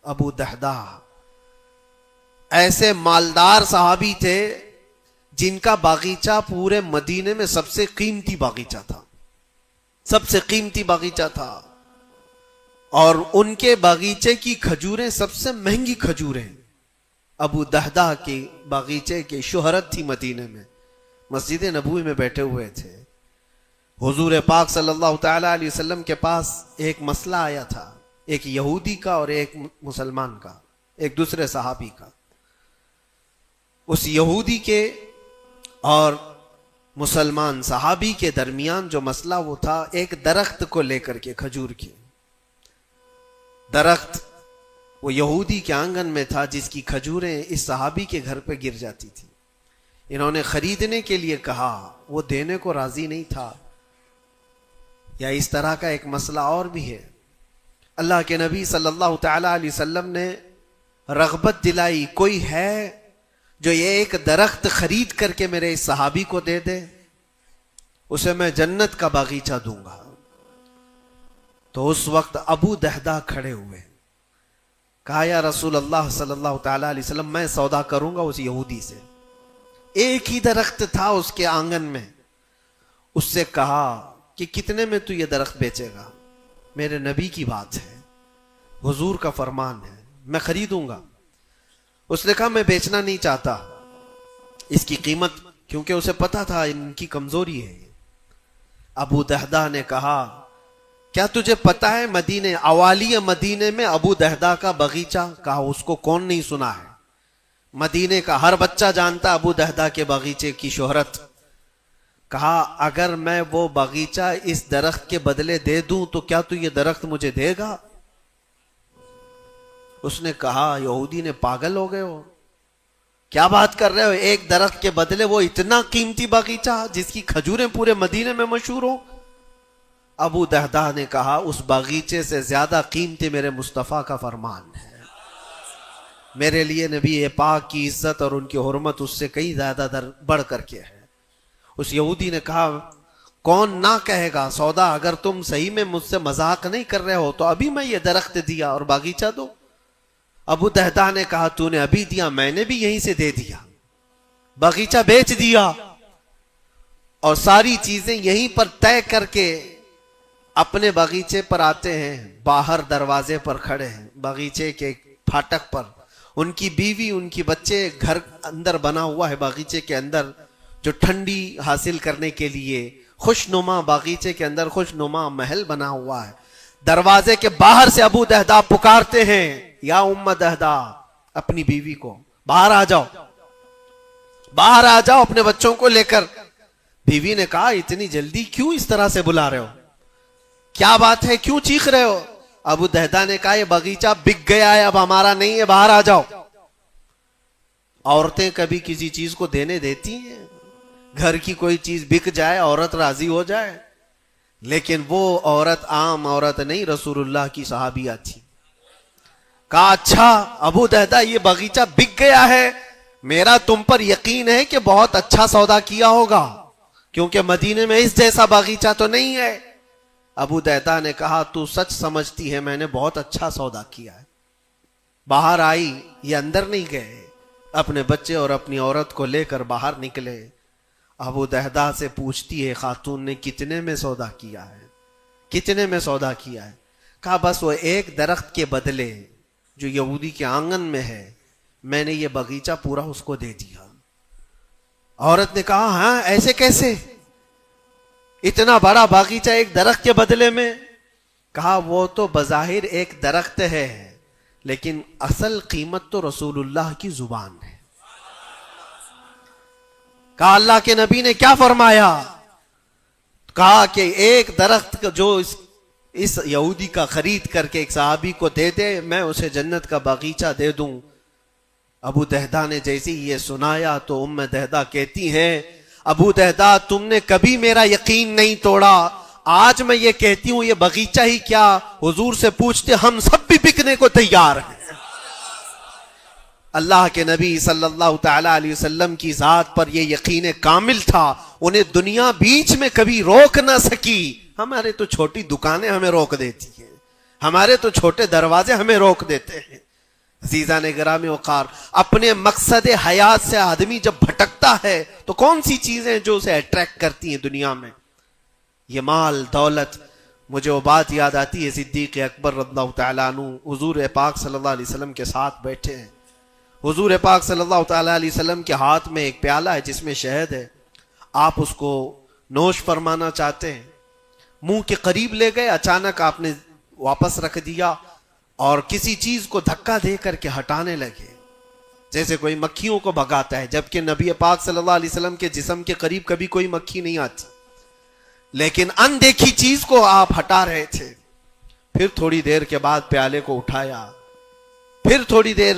ابو دہدہ ایسے مالدار صحابی تھے جن کا باغیچہ پورے مدینے میں سب سے قیمتی باغیچہ تھا، سب سے قیمتی باغیچہ تھا، اور ان کے باغیچے کی کھجوریں سب سے مہنگی کھجوریں ابو دہدہ کے باغیچے کی شہرت تھی مدینے میں۔ مسجد نبوی میں بیٹھے ہوئے تھے، حضور پاک صلی اللہ تعالی علیہ وسلم کے پاس ایک مسئلہ آیا تھا، ایک یہودی کا اور ایک مسلمان کا، ایک دوسرے صحابی کا۔ اس یہودی کے اور مسلمان صحابی کے درمیان جو مسئلہ وہ تھا ایک درخت کو لے کر کے، کھجور کی درخت وہ یہودی کے آنگن میں تھا جس کی کھجوریں اس صحابی کے گھر پہ گر جاتی تھی۔ انہوں نے خریدنے کے لیے کہا، وہ دینے کو راضی نہیں تھا۔ یا اس طرح کا ایک مسئلہ اور بھی ہے، اللہ کے نبی صلی اللہ تعالی علیہ وسلم نے رغبت دلائی، کوئی ہے جو یہ ایک درخت خرید کر کے میرے اس صحابی کو دے دے، اسے میں جنت کا باغیچہ دوں گا۔ تو اس وقت ابو دہدہ کھڑے ہوئے، کہا یا رسول اللہ صلی اللہ تعالی علیہ وسلم، میں سودا کروں گا اس یہودی سے۔ ایک ہی درخت تھا اس کے آنگن میں، اس سے کہا کہ کتنے میں تو یہ درخت بیچے گا؟ میرے نبی کی بات ہے، حضور کا فرمان ہے، میں خریدوں گا۔ اس نے کہا میں بیچنا نہیں چاہتا اس کی قیمت، کیونکہ اسے پتا تھا ان کی کمزوری ہے۔ ابو دہدہ نے کہا کیا تجھے پتا ہے مدینے اوالی مدینے میں ابو دہدہ کا باغیچہ؟ کہا اس کو کون نہیں سنا ہے، مدینے کا ہر بچہ جانتا ابو دہدہ کے باغیچے کی شہرت۔ کہا اگر میں وہ باغیچہ اس درخت کے بدلے دے دوں تو کیا تو یہ درخت مجھے دے گا؟ اس نے کہا یہودی نے پاگل ہو گئے ہو، کیا بات کر رہے ہو، ایک درخت کے بدلے وہ اتنا قیمتی باغیچہ جس کی کھجوریں پورے مدینے میں مشہور ہوں؟ ابو دہدہ نے کہا اس باغیچے سے زیادہ قیمتی میرے مصطفیٰ کا فرمان ہے، میرے لیے نبی پاک کی عزت اور ان کی حرمت اس سے کئی زیادہ بڑھ کر کے ہے۔ اس یہودی نے کہا کون نہ کہے گا سودا، اگر تم صحیح میں مجھ سے مذاق نہیں کر رہے ہو تو ابھی میں یہ درخت دیا اور باغیچہ دو۔ ابو دہدہ نے کہا تو نے ابھی دیا، میں نے بھی یہیں سے دے دیا، باغیچہ بیچ دیا اور ساری چیزیں یہیں پر طے کر کے اپنے باغیچے پر آتے ہیں۔ باہر دروازے پر کھڑے ہیں، باغیچے کے پھاٹک پر، ان کی بیوی ان کی بچے، گھر اندر بنا ہوا ہے باغیچے کے اندر جو ٹھنڈی حاصل کرنے کے لیے خوشنما، باغیچے کے اندر خوشنما محل بنا ہوا ہے۔ دروازے کے باہر سے ابو دہدہ پکارتے ہیں یا ام دہدہ اپنی بیوی کو، باہر آ جاؤ، باہر آ جاؤ اپنے بچوں کو لے کر۔ بیوی نے کہا اتنی جلدی کیوں اس طرح سے بلا رہے ہو، کیا بات ہے، کیوں چیخ رہے ہو؟ ابو دہدہ نے کہا یہ باغیچہ بک گیا ہے، اب ہمارا نہیں ہے، باہر آ جاؤ۔ عورتیں کبھی کسی چیز کو دینے دیتی ہیں؟ گھر کی کوئی چیز بک جائے عورت راضی ہو جائے، لیکن وہ عورت عام عورت نہیں، رسول اللہ کی صحابیہ تھی۔ کہا اچھا ابو دہدہ یہ باغیچہ بک گیا ہے، میرا تم پر یقین ہے کہ بہت اچھا سودا کیا ہوگا، کیونکہ مدینے میں اس جیسا باغیچہ تو نہیں ہے۔ ابو دہدہ نے کہا تو سچ سمجھتی ہے میں نے بہت اچھا سودا کیا ہے۔ باہر آئی، یہ اندر نہیں گئے، اپنے بچے اور اپنی عورت کو لے کر باہر نکلے۔ ابو دہدہ سے پوچھتی ہے خاتون نے کتنے میں سودا کیا ہے، کتنے میں سودا کیا ہے؟ کہا بس وہ ایک درخت کے بدلے جو یہودی کے آنگن میں ہے میں نے یہ باغیچہ پورا اس کو دے دیا۔ عورت نے کہا ہاں ایسے کیسے، اتنا بڑا باغیچہ ایک درخت کے بدلے میں؟ کہا وہ تو بظاہر ایک درخت ہے لیکن اصل قیمت تو رسول اللہ کی زبان ہے۔ کہا اللہ کے نبی نے کیا فرمایا؟ کہا کہ ایک درخت جو اس یہودی کا خرید کر کے ایک صحابی کو دے دے میں اسے جنت کا باغیچہ دے دوں۔ ابو دہدہ نے جیسے ہی یہ سنایا تو ام دہدہ کہتی ہیں ابو دہدہ تم نے کبھی میرا یقین نہیں توڑا، آج میں یہ کہتی ہوں یہ باغیچہ ہی کیا حضور سے پوچھتے ہم سب بھی بکنے کو تیار ہیں۔ اللہ کے نبی صلی اللہ تعالی علیہ وسلم کی ذات پر یہ یقین کامل تھا، انہیں دنیا بیچ میں کبھی روک نہ سکی۔ ہمارے تو چھوٹی دکانیں ہمیں روک دیتی ہیں، ہمارے تو چھوٹے دروازے ہمیں روک دیتے ہیں، عزیزان گرامی وقار، اپنے مقصد حیات سے آدمی جب بھٹکتا ہے تو کون سی چیزیں جو اسے اٹریکٹ کرتی ہیں دنیا میں؟ یہ مال دولت. مجھے وہ بات یاد آتی ہے، صدیق اکبر رضی اللہ تعالیٰ عنہ حضور پاک صلی اللہ علیہ وسلم کے ساتھ بیٹھے ہیں. حضور پاک صلی اللہ تعالیٰ علیہ وسلم کے ہاتھ میں ایک پیالہ ہے جس میں شہد ہے. آپ اس کو نوش فرمانا چاہتے ہیں، منہ کے قریب لے گئے، اچانک آپ نے واپس رکھ دیا اور کسی چیز کو دھکا دے کر کے ہٹانے لگے، جیسے کوئی مکھیوں کو بھگاتا ہے، جبکہ نبی پاک صلی اللہ علیہ وسلم کے جسم کے قریب کبھی کوئی مکھی نہیں آتی، لیکن اندیکھی چیز کو آپ ہٹا رہے تھے. پھر تھوڑی دیر کے بعد پیالے کو اٹھایا، پھر تھوڑی دیر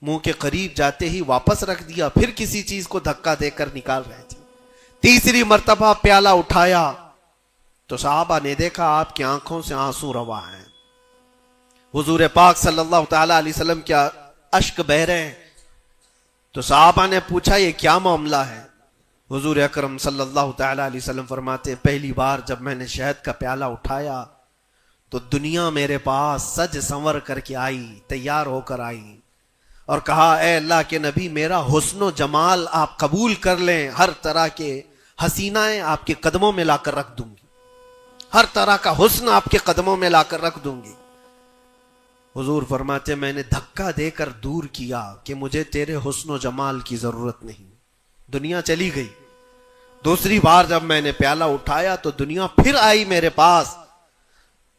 منہ کے قریب جاتے ہی واپس رکھ دیا، پھر کسی چیز کو دھکا دے کر نکال رہے تھے. تیسری مرتبہ پیالہ اٹھایا تو صحابہ نے دیکھا آپ کی آنکھوں سے آنسو روا ہیں. حضور پاک صلی اللہ تعالیٰ علیہ وسلم کیا اشک بہ رہے ہیں. تو صحابہ نے پوچھا یہ کیا معاملہ ہے؟ حضور اکرم صلی اللہ تعالیٰ علیہ وسلم فرماتے پہلی بار جب میں نے شہد کا پیالہ اٹھایا تو دنیا میرے پاس سج سنور کر کے آئی، تیار ہو کر آئی اور کہا اے اللہ کے نبی میرا حسن و جمال آپ قبول کر لیں، ہر طرح کے حسینائیں آپ کے قدموں میں لا کر رکھ دوں گی، ہر طرح کا حسن آپ کے قدموں میں لا کر رکھ دوں گی. حضور فرماتے میں نے دھکا دے کر دور کیا کہ مجھے تیرے حسن و جمال کی ضرورت نہیں. دنیا چلی گئی. دوسری بار جب میں نے پیالہ اٹھایا تو دنیا پھر آئی میرے پاس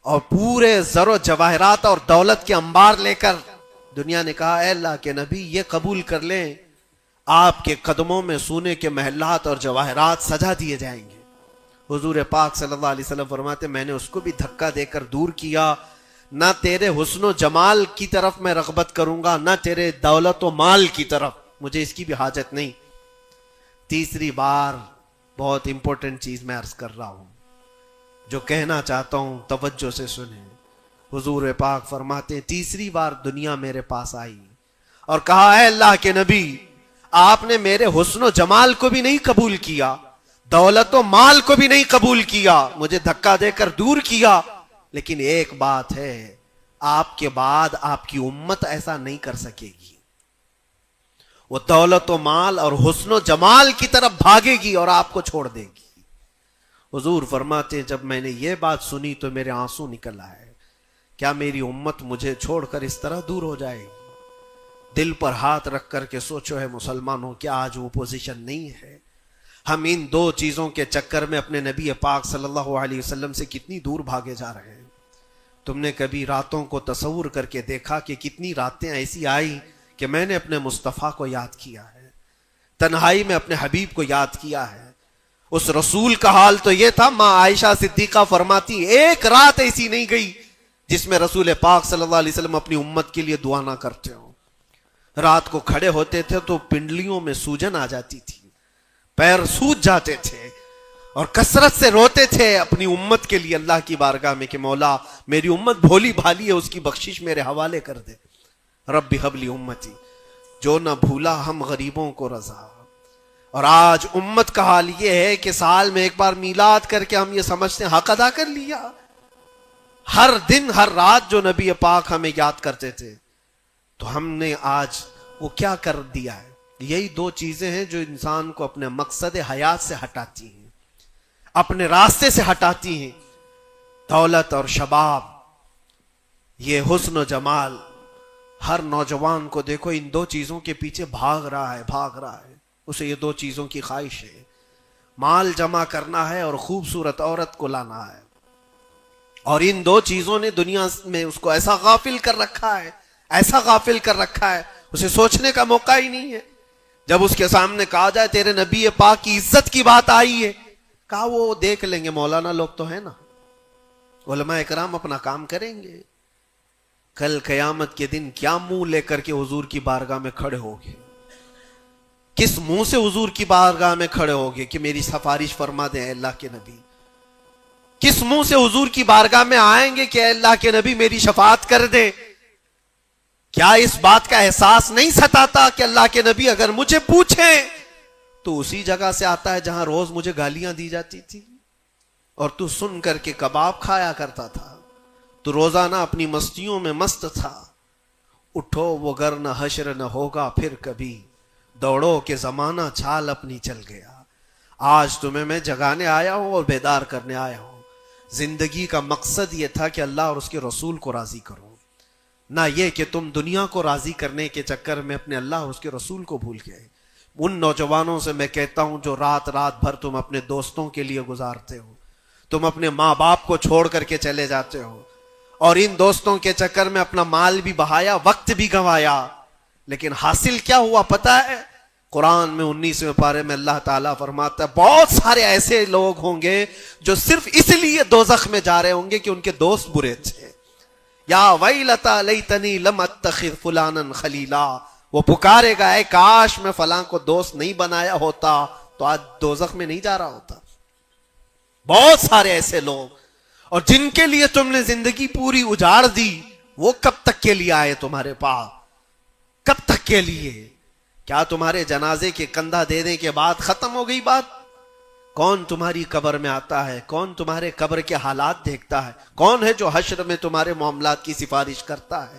اور پورے زر و جواہرات اور دولت کے انبار لے کر. دنیا نے کہا اے اللہ کے نبی یہ قبول کر لیں، آپ کے قدموں میں سونے کے محلات اور جواہرات سجا دیے جائیں گے. حضور پاک صلی اللہ علیہ وسلم فرماتے میں نے اس کو بھی دھکا دے کر دور کیا. نہ تیرے حسن و جمال کی طرف میں رغبت کروں گا، نہ تیرے دولت و مال کی طرف، مجھے اس کی بھی حاجت نہیں. تیسری بار بہت امپورٹنٹ چیز میں عرض کر رہا ہوں، جو کہنا چاہتا ہوں توجہ سے سنیں. حضور پاک فرماتے تیسری بار دنیا میرے پاس آئی اور کہا اے اللہ کے نبی آپ نے میرے حسن و جمال کو بھی نہیں قبول کیا، دولت و مال کو بھی نہیں قبول کیا، مجھے دھکا دے کر دور کیا، لیکن ایک بات ہے آپ کے بعد آپ کی امت ایسا نہیں کر سکے گی. وہ دولت و مال اور حسن و جمال کی طرف بھاگے گی اور آپ کو چھوڑ دے گی. حضور فرماتے جب میں نے یہ بات سنی تو میرے آنسو نکل آئے. کیا میری امت مجھے چھوڑ کر اس طرح دور ہو جائے گی؟ دل پر ہاتھ رکھ کر کے سوچو ہے مسلمانوں، کیا آج وہ پوزیشن نہیں ہے؟ ہم ان دو چیزوں کے چکر میں اپنے نبی پاک صلی اللہ علیہ وسلم سے کتنی دور بھاگے جا رہے ہیں. تم نے کبھی راتوں کو تصور کر کے دیکھا کہ کتنی راتیں ایسی آئی کہ میں نے اپنے مصطفیٰ کو یاد کیا ہے، تنہائی میں اپنے حبیب کو یاد کیا ہے. اس رسول کا حال تو یہ تھا، ماں عائشہ صدیقہ فرماتی ایک رات ایسی نہیں گئی جس میں رسول پاک صلی اللہ علیہ وسلم اپنی امت کے لیے دعا نہ کرتے ہوں. رات کو کھڑے ہوتے تھے تو پنڈلیوں میں سوجن آ جاتی تھی، پیر سوج جاتے تھے اور کثرت سے روتے تھے اپنی امت کے لیے اللہ کی بارگاہ میں کہ مولا میری امت بھولی بھالی ہے، اس کی بخشش میرے حوالے کر دے. رب حب لی امتی، جو نہ بھولا ہم غریبوں کو رضا. اور آج امت کا حال یہ ہے کہ سال میں ایک بار میلاد کر کے ہم یہ سمجھتے ہیں حق ادا کر لیا. ہر دن ہر رات جو نبی پاک ہمیں یاد کرتے تھے تو ہم نے آج وہ کیا کر دیا ہے؟ یہی دو چیزیں ہیں جو انسان کو اپنے مقصد حیات سے ہٹاتی ہیں، اپنے راستے سے ہٹاتی ہیں. دولت اور شباب، یہ حسن و جمال. ہر نوجوان کو دیکھو ان دو چیزوں کے پیچھے بھاگ رہا ہے. اسے یہ دو چیزوں کی خواہش ہے، مال جمع کرنا ہے اور خوبصورت عورت کو لانا ہے. اور ان دو چیزوں نے دنیا میں اس کو ایسا غافل کر رکھا ہے، اسے سوچنے کا موقع ہی نہیں ہے. جب اس کے سامنے کہا جائے تیرے نبی پاک کی عزت کی بات آئی ہے، کہا وہ دیکھ لیں گے، مولانا لوگ تو ہیں نا، علماء اکرام اپنا کام کریں گے. کل قیامت کے دن کیا منہ لے کر کے حضور کی بارگاہ میں کھڑے ہوگے؟ کس منہ سے حضور کی بارگاہ میں کھڑے ہوگے کہ میری سفارش فرما دیں اے اللہ کے نبی؟ کس منہ سے حضور کی بارگاہ میں آئیں گے کہ اے اللہ کے نبی میری شفاعت کر دیں؟ کیا اس بات کا احساس نہیں ستاتا کہ اللہ کے نبی اگر مجھے پوچھیں تو اسی جگہ سے آتا ہے جہاں روز مجھے گالیاں دی جاتی تھی اور تو سن کر کے کباب کھایا کرتا تھا، تو روزانہ اپنی مستیوں میں مست تھا، اٹھو وہ گر نہ حشر نہ ہوگا پھر کبھی، دوڑو کہ زمانہ چھال اپنی چل گیا۔ آج تمہیں میں جگانے آیا ہوں اور بیدار کرنے آیا ہوں۔ زندگی کا مقصد یہ تھا کہ اللہ اور اس کے رسول کو راضی کرو، نہ یہ کہ تم دنیا کو راضی کرنے کے چکر میں اپنے اللہ اور اس کے رسول کو بھول گئے۔ ان نوجوانوں سے میں کہتا ہوں جو رات رات بھر تم اپنے دوستوں کے لیے گزارتے ہو، تم اپنے ماں باپ کو چھوڑ کر کے چلے جاتے ہو، اور ان دوستوں کے چکر میں اپنا مال بھی بہایا، وقت بھی گنوایا، لیکن حاصل کیا ہوا پتہ ہے؟ قرآن میں 19ویں پارے میں اللہ تعالیٰ فرماتا ہے بہت سارے ایسے لوگ ہوں گے جو صرف اس لیے دوزخ میں جا رہے ہوں گے کہ ان کے دوست برے تھے۔ یا ویلتا لیتنی لم اتخذ فلانا خلیلا، وہ پکارے گا اے کاش میں فلاں کو دوست نہیں بنایا ہوتا تو آج دوزخ میں نہیں جا رہا ہوتا۔ بہت سارے ایسے لوگ، اور جن کے لیے تم نے زندگی پوری اجاڑ دی، وہ کب تک کے لیے آئے تمہارے پاس؟ کب تک کے لیے؟ کیا تمہارے جنازے کے کندھا دینے کے بعد ختم ہو گئی بات؟ کون تمہاری قبر میں آتا ہے؟ کون تمہارے قبر کے حالات دیکھتا ہے؟ کون ہے جو حشر میں تمہارے معاملات کی سفارش کرتا ہے؟